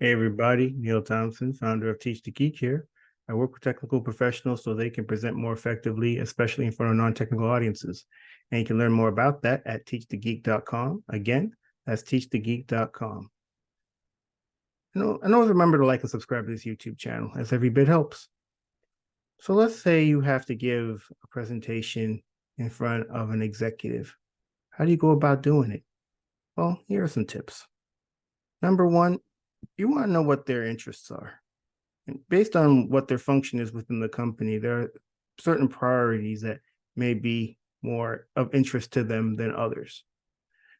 Hey everybody, Neil Thompson, founder of Teach the Geek here. I work with technical professionals so they can present more effectively, especially in front of non-technical audiences. And you can learn more about that at teachthegeek.com. Again, that's teachthegeek.com. And always remember to like and subscribe to this YouTube channel, as every bit helps. So let's say you have to give a presentation in front of an executive. How do you go about doing it? Well, here are some tips. Number one, you want to know what their interests are. And based on what their function is within the company, there are certain priorities that may be more of interest to them than others.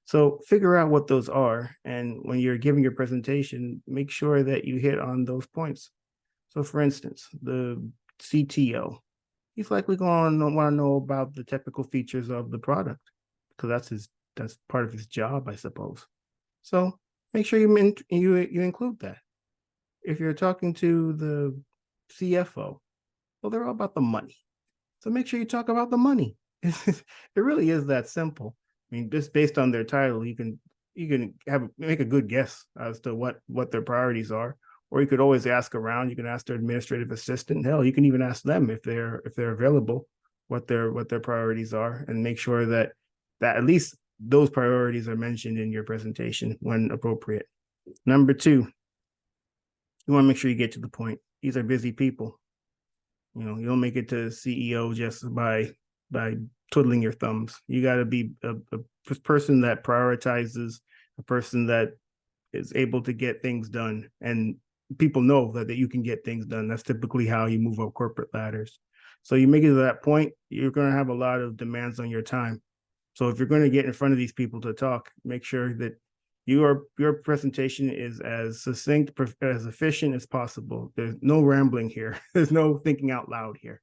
So figure out what those are. And when you're giving your presentation, make sure that you hit on those points. So for instance, the CTO, he's likely going to want to know about the technical features of the product because that's part of his job, I suppose. So make sure you include that. If you're talking to the CFO, well, they're all about the money. So make sure you talk about the money. It really is that simple. I mean, just based on their title, you can make a good guess as to what their priorities are. Or you could always ask around. You can ask their administrative assistant. Hell, you can even ask them if they're available what their priorities are, and make sure that at least those priorities are mentioned in your presentation when appropriate. Number two, you want to make sure you get to the point. These are busy people. You don't make it to CEO just by twiddling your thumbs. You got to be a person that prioritizes, a person that is able to get things done, and people know that you can get things done. That's typically how you move up corporate ladders. So you make it to that point, you're going to have a lot of demands on your time. So if you're going to get in front of these people to talk, make sure that your presentation is as succinct, as efficient as possible. There's no rambling here. There's no thinking out loud here.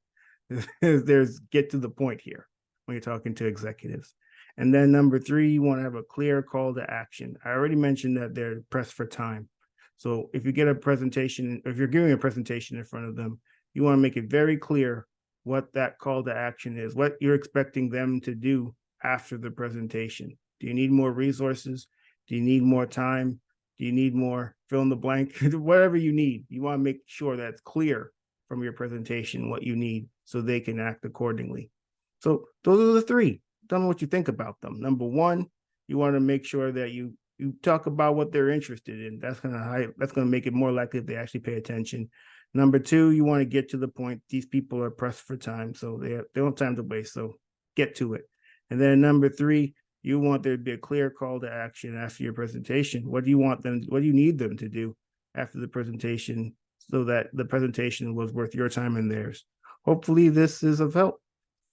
There's get to the point here when you're talking to executives. And then number three, you want to have a clear call to action. I already mentioned that they're pressed for time. So if you get a presentation, if you're giving a presentation in front of them, you want to make it very clear what that call to action is, what you're expecting them to do after the presentation. Do you need more resources? Do you need more time? Do you need more fill in the blank? Whatever you need, you want to make sure that's clear from your presentation what you need so they can act accordingly. So those are the three. Tell me what you think about them. Number one, you want to make sure that you talk about what they're interested in. That's gonna make it more likely that they actually pay attention. Number two, you want to get to the point. These people are pressed for time, so they don't have time to waste. So get to it. And then number three, you want there to be a clear call to action after your presentation. What do you need them to do after the presentation so that the presentation was worth your time and theirs? Hopefully this is of help.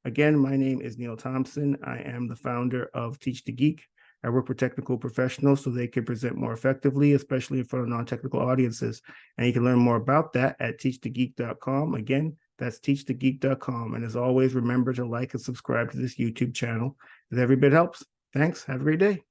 Again, my name is Neil Thompson. I am the founder of Teach the Geek. I work with technical professionals so they can present more effectively, especially in front of non-technical audiences. And you can learn more about that at teachthegeek.com. Again, that's teachthegeek.com. And as always, remember to like and subscribe to this YouTube channel. If every bit helps. Thanks. Have a great day.